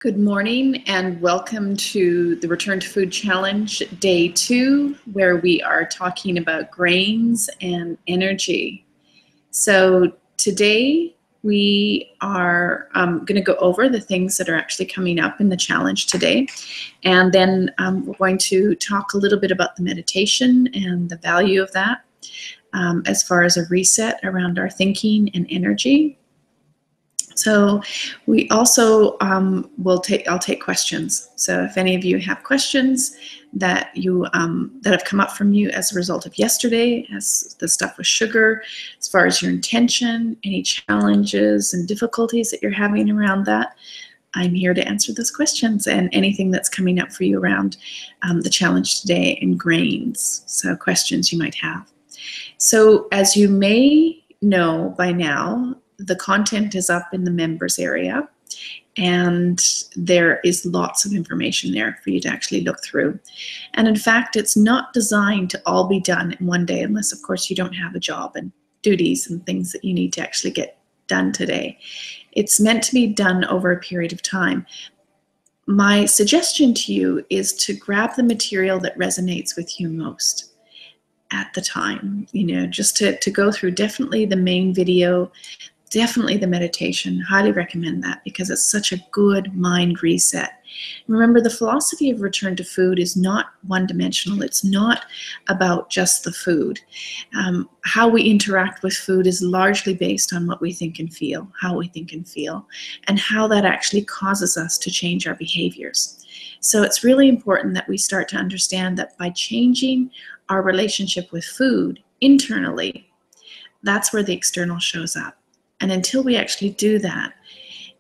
Good morning and welcome to the Return to Food Challenge Day 2, where we are talking about grains and energy. So today we are going to go over the things that are actually coming up in the challenge today. And then we're going to talk a little bit about the meditation and the value of that as far as a reset around our thinking and energy. So we also I'll take questions. So if any of you have questions that have come up from you as a result of yesterday, as the stuff with sugar, as far as your intention, any challenges and difficulties that you're having around that, I'm here to answer those questions and anything that's coming up for you around the challenge today in grains. So questions you might have. So as you may know by now, the content is up in the members area, and there is lots of information there for you to actually look through. And in fact, it's not designed to all be done in one day, unless of course you don't have a job and duties and things that you need to actually get done today. It's meant to be done over a period of time. My suggestion to you is to grab the material that resonates with you most at the time, just to go through definitely the main video, definitely the meditation. Highly recommend that because it's such a good mind reset. Remember, the philosophy of Return to Food is not one-dimensional. It's not about just the food. How we interact with food is largely based on what we think and feel, how we think and feel, and how that actually causes us to change our behaviors. So it's really important that we start to understand that by changing our relationship with food internally, that's where the external shows up. And until we actually do that,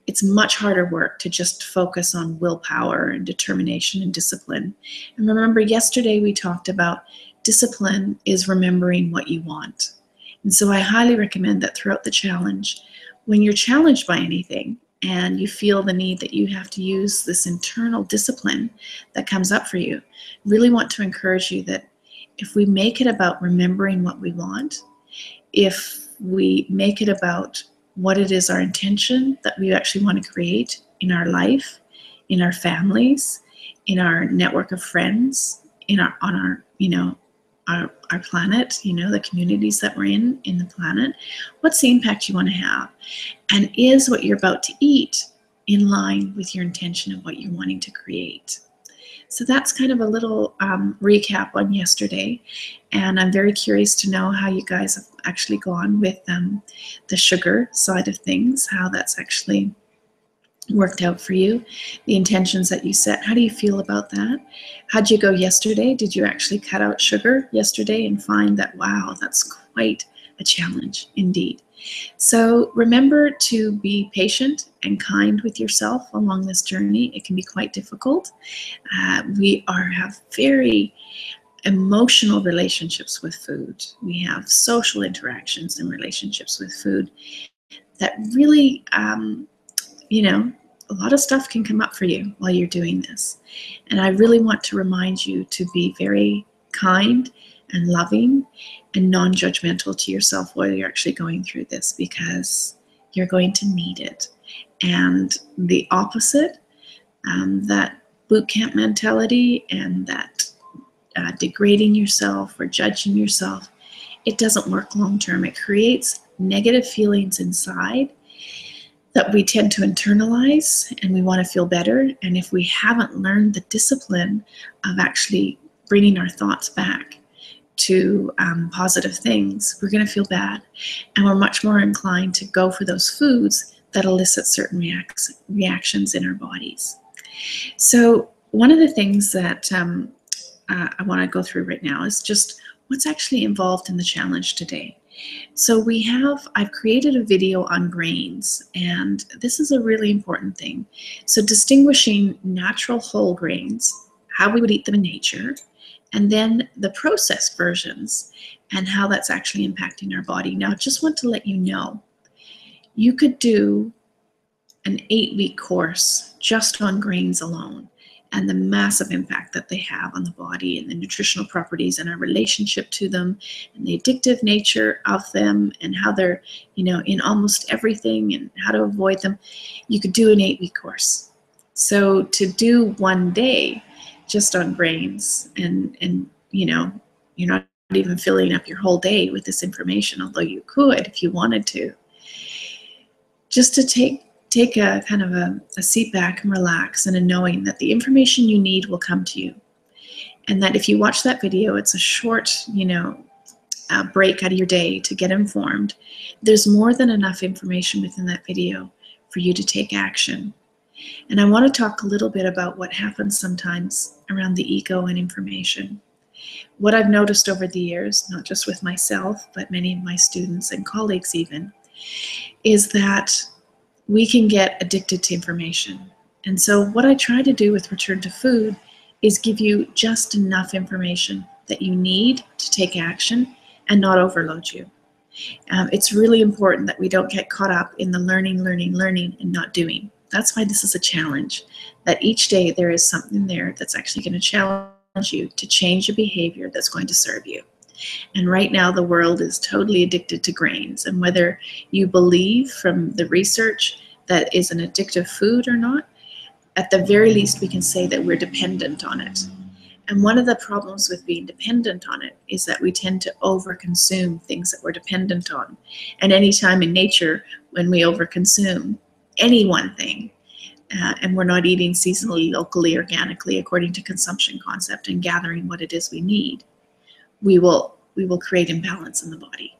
it's much harder work to just focus on willpower and determination and discipline. And remember, yesterday we talked about discipline is remembering what you want. And so I highly recommend that throughout the challenge, when you're challenged by anything and you feel the need that you have to use this internal discipline that comes up for you, really want to encourage you that if we make it about remembering what we want, if we make it about what it is our intention that we actually want to create in our life, in our families, in our network of friends, on our planet, the communities that we're in the planet, what's the impact you want to have? And is what you're about to eat in line with your intention of what you're wanting to create? So that's kind of a little recap on yesterday, and I'm very curious to know how you guys have actually gone with the sugar side of things, how that's actually worked out for you, the intentions that you set. How do you feel about that? How'd you go yesterday? Did you actually cut out sugar yesterday and find that, wow, that's quite a challenge indeed? So remember to be patient and kind with yourself along this journey. It can be quite difficult. We have very emotional relationships with food. We have social interactions and relationships with food that really, a lot of stuff can come up for you while you're doing this. And I really want to remind you to be very kind and loving and non-judgmental to yourself while you're actually going through this, because you're going to need it. And the opposite, that boot camp mentality and that degrading yourself or judging yourself, it doesn't work long term. It creates negative feelings inside that we tend to internalize, and we want to feel better. And if we haven't learned the discipline of actually bringing our thoughts back to positive things, we're going to feel bad, and we're much more inclined to go for those foods that elicit certain reactions in our bodies. So one of the things that I want to go through right now is just what's actually involved in the challenge today. So I've created a video on grains, and this is a really important thing. So distinguishing natural whole grains, how we would eat them in nature, and then the processed versions and how that's actually impacting our body. Now, I just want to let you know, you could do an 8-week course just on grains alone and the massive impact that they have on the body and the nutritional properties and our relationship to them and the addictive nature of them and how they're, in almost everything and how to avoid them. You could do an 8-week course. So to do one day just on grains, and you know, you're not even filling up your whole day with this information, although you could if you wanted to. Just to take a kind of a seat back and relax, and a knowing that the information you need will come to you. And that if you watch that video, it's a short, break out of your day to get informed. There's more than enough information within that video for you to take action. And I want to talk a little bit about what happens sometimes around the ego and information. What I've noticed over the years, not just with myself, but many of my students and colleagues even, is that we can get addicted to information. And so what I try to do with Return to Food is give you just enough information that you need to take action and not overload you. It's really important that we don't get caught up in the learning, and not doing. That's why this is a challenge, that each day there is something there that's actually going to challenge you to change a behavior that's going to serve you. And right now the world is totally addicted to grains, and whether you believe from the research that is an addictive food or not, at the very least we can say that we're dependent on it. And one of the problems with being dependent on it is that we tend to overconsume things that we're dependent on. And anytime in nature when we overconsume any one thing, and we're not eating seasonally, locally, organically, according to consumption concept, and gathering what it is we need, we will create imbalance in the body.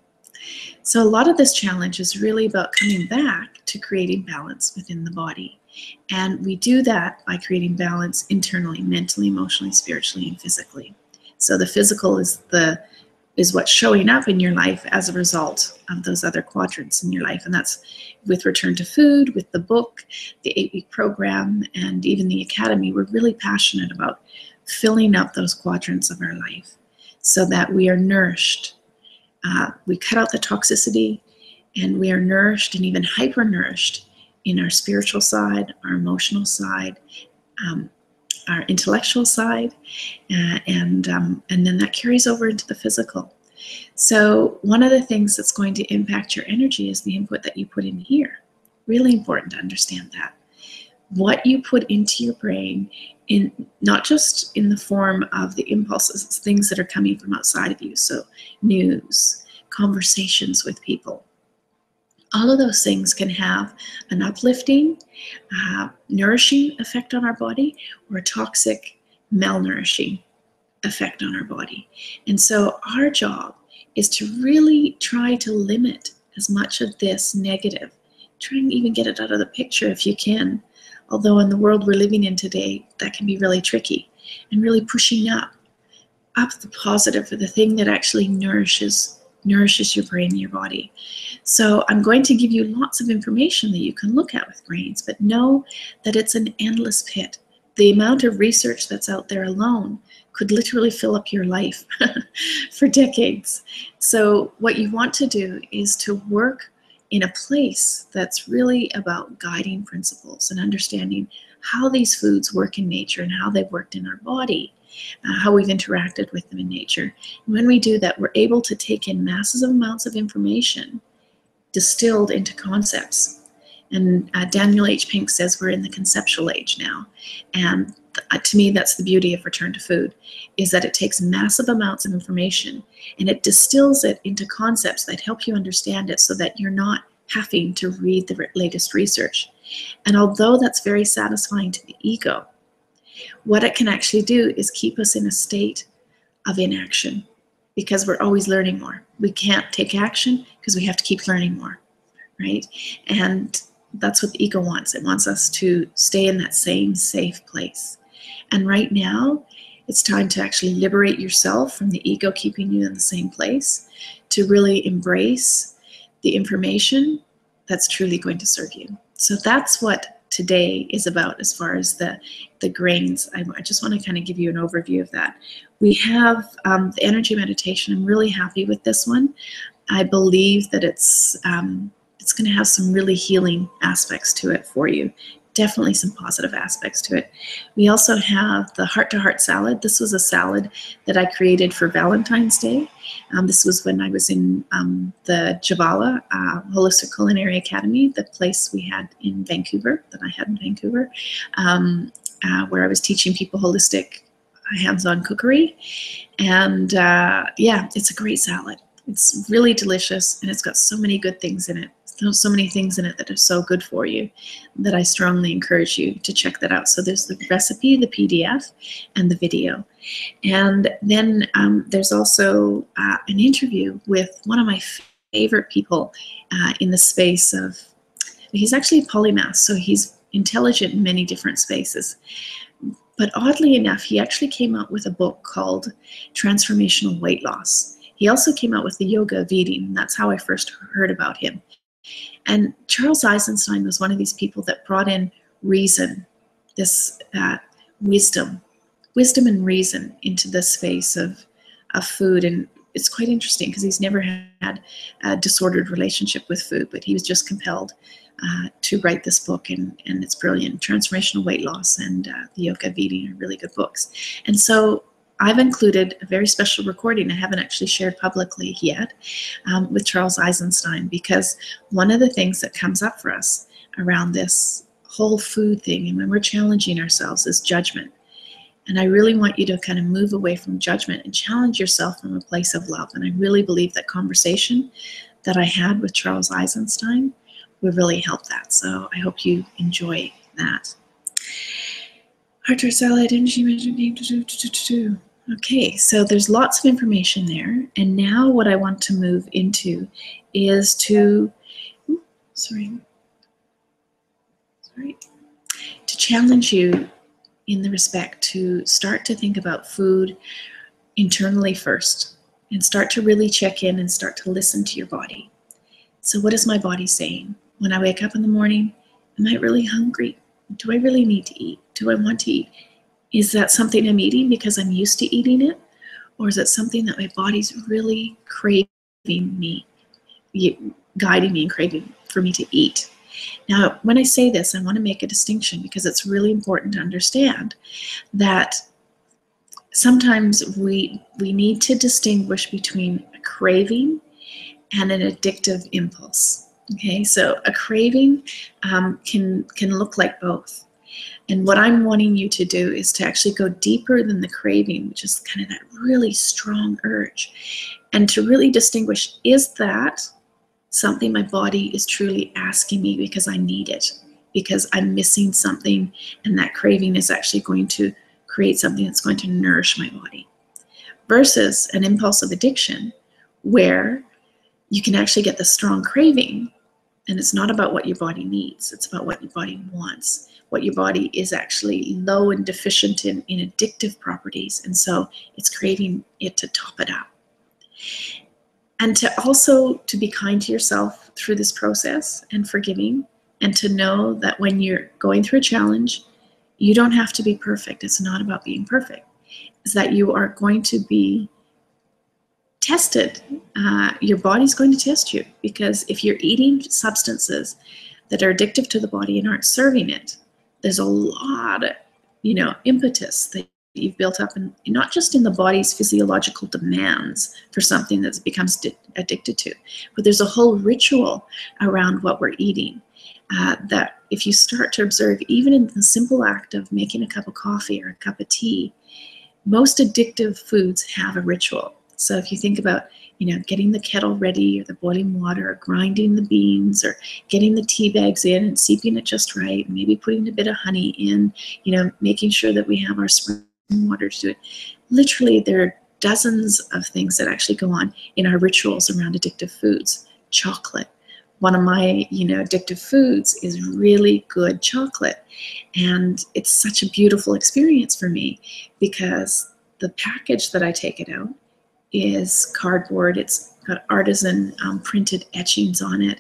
So a lot of this challenge is really about coming back to creating balance within the body. And we do that by creating balance internally, mentally, emotionally, spiritually, and physically. So the physical is what's showing up in your life as a result of those other quadrants in your life. And that's with Return to Food, with the book, the 8-week program, and even the academy. We're really passionate about filling up those quadrants of our life so that we are nourished. We cut out the toxicity, and we are nourished and even hyper-nourished in our spiritual side, our emotional side, our intellectual side, and then that carries over into the physical. So one of the things that's going to impact your energy is the input that you put in here. Really important to understand that. What you put into your brain, in not just in the form of the impulses, it's things that are coming from outside of you, so news, conversations with people. All of those things can have an uplifting, nourishing effect on our body, or a toxic, malnourishing effect on our body. And so our job is to really try to limit as much of this negative. Try and even get it out of the picture if you can. Although in the world we're living in today, that can be really tricky. And really pushing up the positive, or the thing that actually nourishes your brain and your body. So I'm going to give you lots of information that you can look at with grains, but know that it's an endless pit. The amount of research that's out there alone could literally fill up your life for decades. So what you want to do is to work in a place that's really about guiding principles and understanding how these foods work in nature and how they've worked in our body. How we've interacted with them in nature. And when we do that, we're able to take in massive amounts of information distilled into concepts. And Daniel H. Pink says we're in the conceptual age now. And to me, that's the beauty of Return to Food, is that it takes massive amounts of information and it distills it into concepts that help you understand it so that you're not having to read the latest research. And although that's very satisfying to the ego, what it can actually do is keep us in a state of inaction, because we're always learning more. We can't take action because we have to keep learning more, right? And that's what the ego wants. It wants us to stay in that same safe place. And right now, it's time to actually liberate yourself from the ego keeping you in the same place, to really embrace the information that's truly going to serve you. So that's what today is about as far as the grains. I just want to kind of give you an overview of that. We have the energy meditation. I'm really happy with this one. I believe that it's going to have some really healing aspects to it for you. definitely some positive aspects to it. We also have the heart-to-heart salad. This was a salad that I created for Valentine's Day. This was when I was in the Javala Holistic Culinary Academy, the place we had in Vancouver, that I had in Vancouver, where I was teaching people holistic hands-on cookery. And yeah, it's a great salad. It's really delicious, and it's got so many good things in it. So many things in it that are so good for you that I strongly encourage you to check that out. So there's the recipe, the PDF, and the video. And then there's also an interview with one of my favorite people in the space of, he's actually a polymath, so he's intelligent in many different spaces. But oddly enough, he actually came out with a book called Transformational Weight Loss. He also came out with the Yoga of Eating, and that's how I first heard about him. And Charles Eisenstein was one of these people that brought in reason, this wisdom and reason into the space of food. And it's quite interesting because he's never had a disordered relationship with food, but he was just compelled to write this book, and it's brilliant. Transformational Weight Loss and the Yoga of Eating are really good books. And so I've included a very special recording I haven't actually shared publicly yet with Charles Eisenstein, because one of the things that comes up for us around this whole food thing and when we're challenging ourselves is judgment. And I really want you to kind of move away from judgment and challenge yourself from a place of love. And I really believe that conversation that I had with Charles Eisenstein would really help that. So I hope you enjoy that. Heart-to-heart salad, energy measurement. Okay, so there's lots of information there. And now what I want to move into is to, to challenge you in the respect to start to think about food internally first and start to really check in and start to listen to your body. So what is my body saying? When I wake up in the morning, am I really hungry? Do I really need to eat? Do I want to eat? Is that something I'm eating because I'm used to eating it? Or is it something that my body's really craving me, guiding me and craving for me to eat? Now, when I say this, I want to make a distinction because it's really important to understand that sometimes we need to distinguish between a craving and an addictive impulse. Okay, so a craving can look like both. And what I'm wanting you to do is to actually go deeper than the craving, which is kind of that really strong urge, and to really distinguish, is that something my body is truly asking me because I need it, because I'm missing something, and that craving is actually going to create something that's going to nourish my body, versus an impulsive addiction where you can actually get the strong craving, and it's not about what your body needs, it's about what your body wants. What your body is actually low and deficient in addictive properties, and so it's craving it to top it up. And to also to be kind to yourself through this process and forgiving, and to know that when you're going through a challenge, you don't have to be perfect. It's not about being perfect. It's that you are going to be tested. Your body's going to test you, because if you're eating substances that are addictive to the body and aren't serving it, there's a lot of, impetus that you've built up, and not just in the body's physiological demands for something that becomes addicted to, but there's a whole ritual around what we're eating that if you start to observe, even in the simple act of making a cup of coffee or a cup of tea, most addictive foods have a ritual. So if you think about, getting the kettle ready, or the boiling water, or grinding the beans, or getting the tea bags in and steeping it just right, and maybe putting a bit of honey in, making sure that we have our spring water to do it. Literally, there are dozens of things that actually go on in our rituals around addictive foods. Chocolate. One of my, addictive foods is really good chocolate. And it's such a beautiful experience for me, because the package that I take it out is cardboard. It's got artisan printed etchings on it.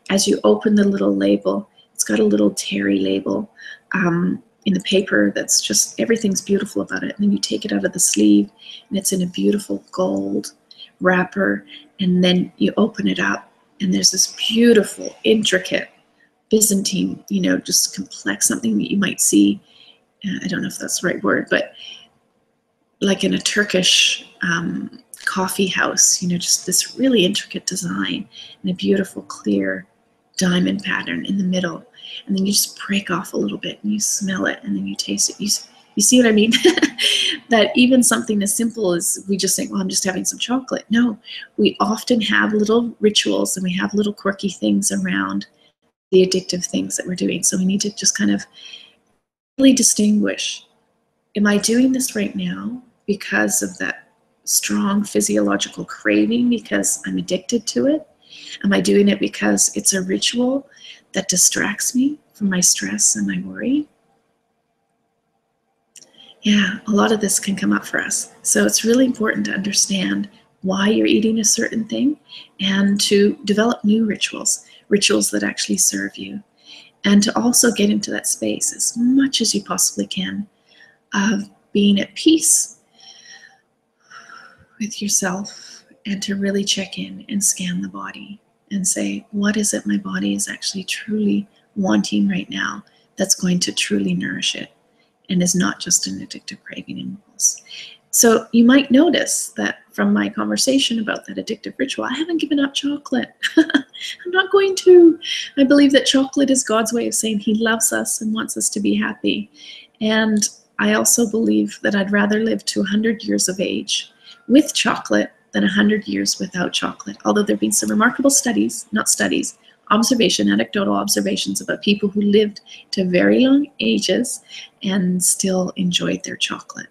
As you open the little label, it's got a little Terry label in the paper that's just, everything's beautiful about it. And then you take it out of the sleeve, and it's in a beautiful gold wrapper. And then you open it up, and there's this beautiful, intricate Byzantine, just complex, something that you might see, I don't know if that's the right word, but like in a Turkish coffee house, just this really intricate design and a beautiful clear diamond pattern in the middle. And then you just break off a little bit and you smell it and then you taste it. You see what I mean? That even something as simple as we just think, well, I'm just having some chocolate. No, we often have little rituals and we have little quirky things around the addictive things that we're doing. So we need to just kind of really distinguish, am I doing this right now because of that strong physiological craving because I'm addicted to it? Am I doing it because it's a ritual that distracts me from my stress and my worry? Yeah, a lot of this can come up for us. So it's really important to understand why you're eating a certain thing and to develop new rituals that actually serve you. And to also get into that space as much as you possibly can of being at peace with yourself and to really check in and scan the body and say, what is it my body is actually truly wanting right now that's going to truly nourish it and is not just an addictive craving impulse? So you might notice that from my conversation about that addictive ritual, I haven't given up chocolate. I'm not going to. I believe that chocolate is God's way of saying he loves us and wants us to be happy. And I also believe that I'd rather live to 100 years of age with chocolate than 100 years without chocolate. Although there have been some remarkable studies, not studies, anecdotal observations about people who lived to very long ages and still enjoyed their chocolate.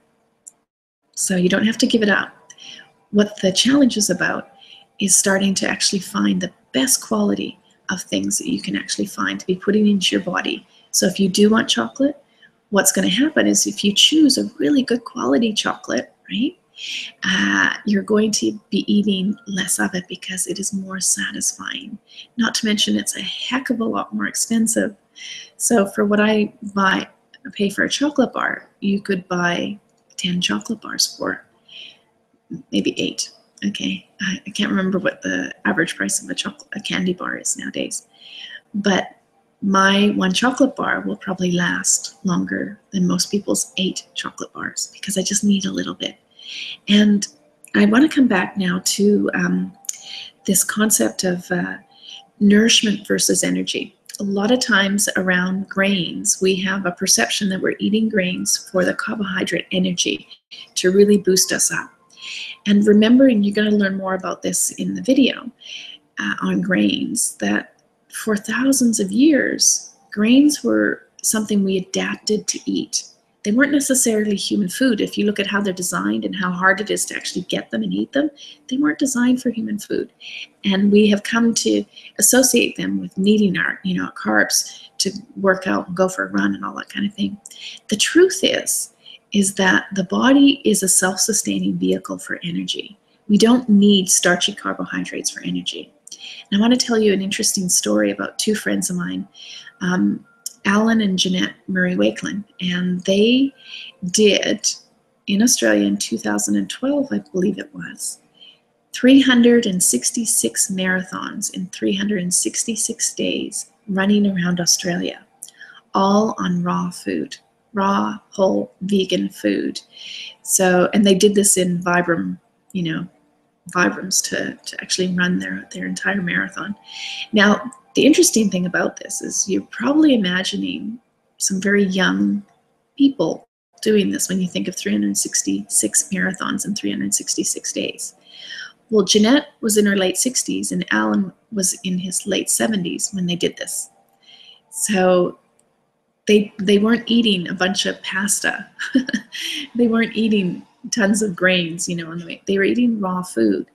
So you don't have to give it up. What the challenge is about is starting to actually find the best quality of things that you can actually find to be putting into your body. So if you do want chocolate, what's going to happen is if you choose a really good quality chocolate, right, you're going to be eating less of it because it is more satisfying. Not to mention it's a heck of a lot more expensive. So for what I pay for a chocolate bar, you could buy 10 chocolate bars for, maybe 8. Okay, I can't remember what the average price of a candy bar is nowadays. But my one chocolate bar will probably last longer than most people's 8 chocolate bars because I just need a little bit. And I want to come back now to this concept of nourishment versus energy. A lot of times around grains, we have a perception that we're eating grains for the carbohydrate energy to really boost us up. And remembering, you're going to learn more about this in the video on grains, that for thousands of years, grains were something we adapted to eat. They weren't necessarily human food. If you look at how they're designed and how hard it is to actually get them and eat them, they weren't designed for human food. And we have come to associate them with needing our, carbs to work out and go for a run and all that kind of thing. The truth is that the body is a self-sustaining vehicle for energy. We don't need starchy carbohydrates for energy. And I want to tell you an interesting story about 2 friends of mine, Alan and Jeanette Murray Wakelin, and they did in Australia in 2012, I believe it was, 366 marathons in 366 days running around Australia, all on raw food, raw, whole, vegan food. So, and they did this in Vibrams to actually run their entire marathon. Now, the interesting thing about this is you're probably imagining some very young people doing this when you think of 366 marathons in 366 days. Well, Jeanette was in her late 60s and Alan was in his late 70s when they did this. So they weren't eating a bunch of pasta. They weren't eating tons of grains, on the way. They were eating raw food.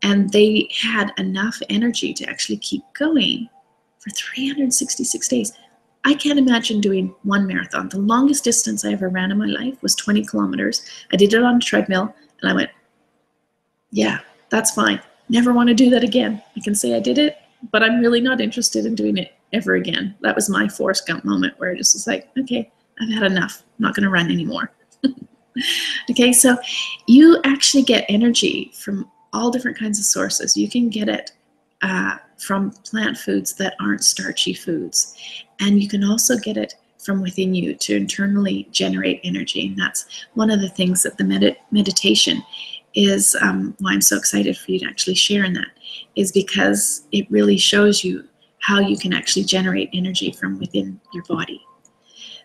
And they had enough energy to actually keep going for 366 days. I can't imagine doing one marathon. The longest distance I ever ran in my life was 20 kilometers. I did it on a treadmill, and I went, yeah, that's fine. Never want to do that again. I can say I did it, but I'm really not interested in doing it ever again. That was my Forrest Gump moment where I just was like, okay, I've had enough. I'm not going to run anymore. Okay, so you actually get energy from all different kinds of sources. You can get it from plant foods that aren't starchy foods. And you can also get it from within you to internally generate energy. And that's one of the things that the meditation is, why I'm so excited for you to actually share in that, is because it really shows you how you can actually generate energy from within your body.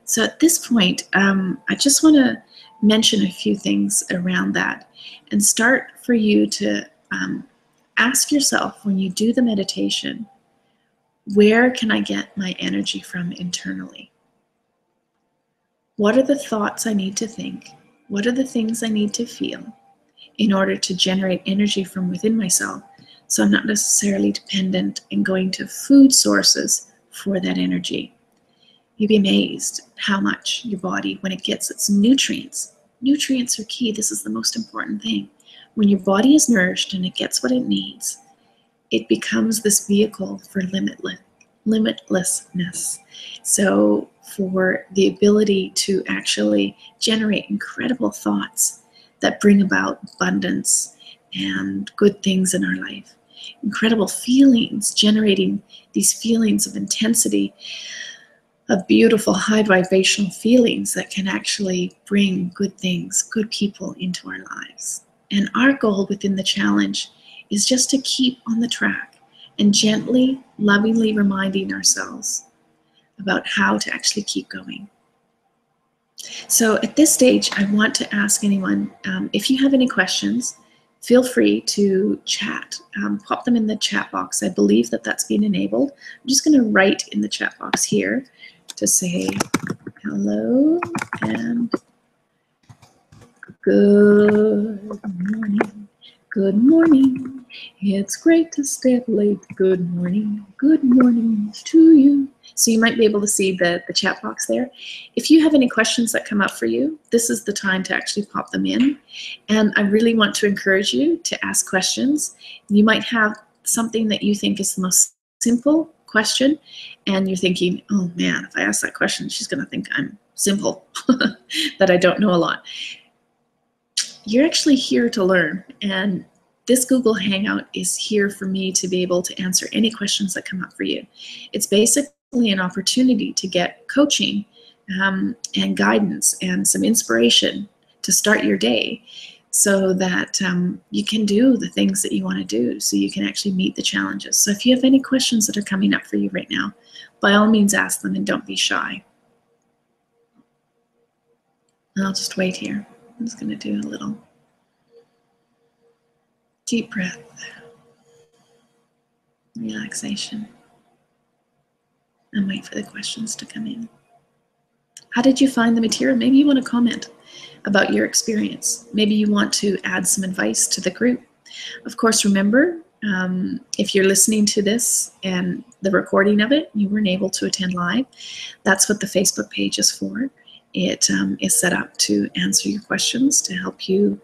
So at this point, I just want to mention a few things around that and start for you to ask yourself, when you do the meditation, where can I get my energy from internally? What are the thoughts I need to think? What are the things I need to feel in order to generate energy from within myself, so I'm not necessarily dependent in going to food sources for that energy? You'd be amazed how much your body, when it gets its nutrients are key. This is the most important thing. When your body is nourished and it gets what it needs, it becomes this vehicle for limitlessness. So for the ability to actually generate incredible thoughts that bring about abundance and good things in our life. Incredible feelings, generating these feelings of intensity, of beautiful high vibrational feelings that can actually bring good things, good people into our lives. And our goal within the challenge is just to keep on the track and gently, lovingly reminding ourselves about how to actually keep going. So at this stage, I want to ask anyone, if you have any questions, feel free to chat. Pop them in the chat box. I believe that that's been enabled. I'm just going to write in the chat box here to say hello and good morning. Good morning. It's great to stay up late. Good morning. Good morning to you. So you might be able to see the chat box there. If you have any questions that come up for you, this is the time to actually pop them in. And I really want to encourage you to ask questions. You might have something that you think is the most simple question, and you're thinking, oh man, if I ask that question, she's going to think I'm simple, that I don't know a lot. You're actually here to learn, and this Google Hangout is here for me to be able to answer any questions that come up for you. It's basically an opportunity to get coaching and guidance and some inspiration to start your day, so that you can do the things that you want to do, so you can actually meet the challenges. So if you have any questions that are coming up for you right now, by all means ask them, and don't be shy. And I'll just wait here. I'm just going to do a little deep breath, relaxation, and wait for the questions to come in. How did you find the material? Maybe you want to comment about your experience. Maybe you want to add some advice to the group. Of course, remember, if you're listening to this and the recording of it, you weren't able to attend live, that's what the Facebook page is for. It is set up to answer your questions, to help you,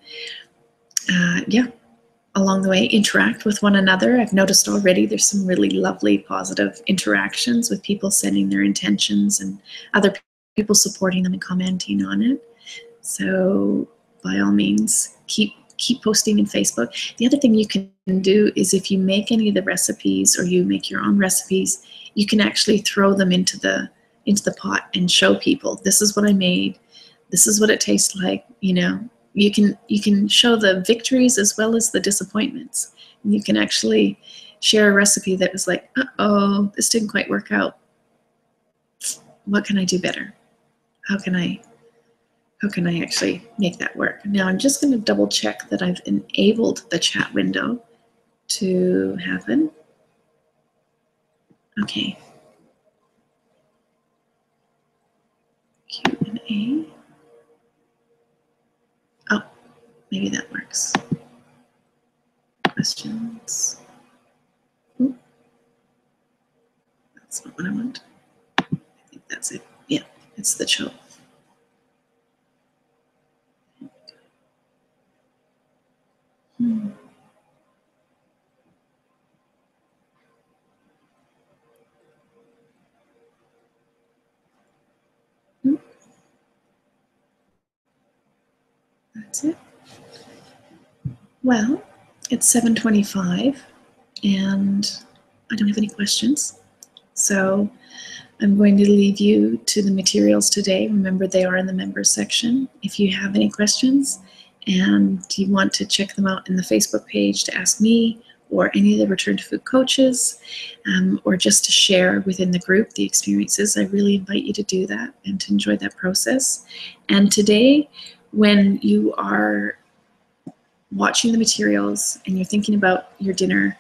along the way, interact with one another. I've noticed already there's some really lovely positive interactions with people sending their intentions and other people supporting them and commenting on it. So by all means, keep posting in Facebook. The other thing you can do is, if you make any of the recipes or you make your own recipes, you can actually throw them into the pot and show people, this is what I made, this is what it tastes like. You know, you can show the victories as well as the disappointments. And you can actually share a recipe that was like, uh-oh, this didn't quite work out. What can I do better? How can I actually make that work? Now I'm just going to double check that I've enabled the chat window to happen. Okay. Q&A. Oh, maybe that works. Questions. Ooh. That's not what I want. I think that's it. Yeah, it's the chat. That's it. Well, it's 7:25, and I don't have any questions. So I'm going to leave you to the materials today. Remember, they are in the members section. If you have any questions and you want to check them out in the Facebook page to ask me or any of the Return to Food coaches, or just to share within the group the experiences, I really invite you to do that and to enjoy that process. And today, when you are watching the materials and you're thinking about your dinner,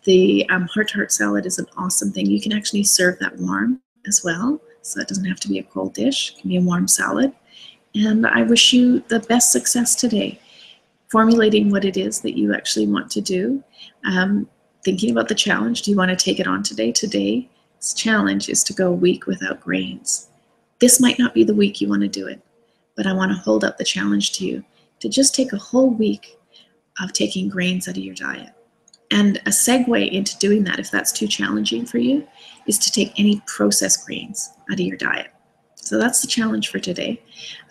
the heart-to-heart salad is an awesome thing. You can actually serve that warm as well, so it doesn't have to be a cold dish. It can be a warm salad. And I wish you the best success today, formulating what it is that you actually want to do. Thinking about the challenge. Do you want to take it on today? Today's challenge is to go a week without grains. This might not be the week you want to do it, but I want to hold up the challenge to you to just take a whole week of taking grains out of your diet. And a segue into doing that, if that's too challenging for you, is to take any processed grains out of your diet. So that's the challenge for today.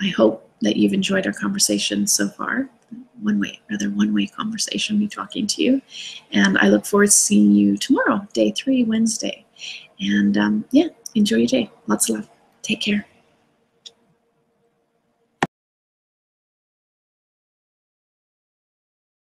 I hope that you've enjoyed our conversation so far. One-way conversation, me talking to you. And I look forward to seeing you tomorrow, day 3, Wednesday. And yeah, enjoy your day. Lots of love. Take care.